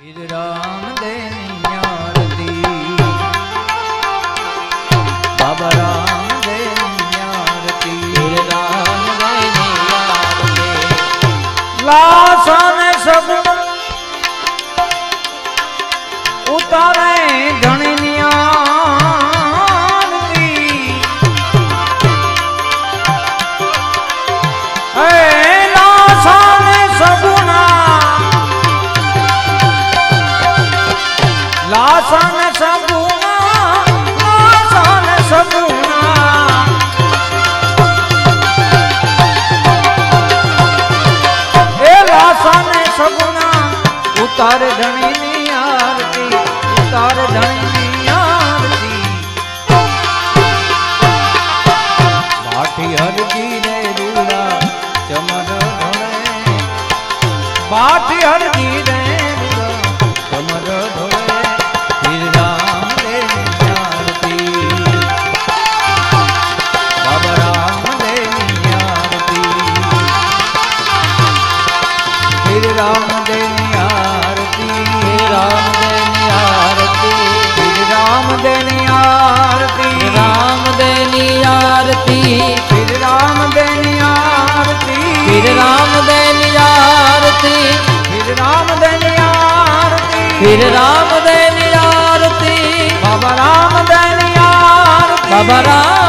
श्री राम देनी आरती, बाबा राम देनी आरती, श्री राम देनी आरती। लासन सब उतारे धनी आरती, लासन सगुना, लासन सगुना, लासन सगुना, लासन सगुना उतार धनी नी आरती, उतार धनी नी आरती। बाठी हरजी रे रूड़ा चमर ढोले, बाठी हरजी रे रूड़ा चमर ढोले, श्री राम देनी आरती, बाबा राम देनी आरती, श्री राम देनी आरती, श्री राम देनी आरती, श्री राम देनी आरती, श्री राम देनी आरती, श्री राम देनी आरती, श्री राम देनी आरती, श्री राम देनी आरती, बाबा राम देनी आरती, बाबा राम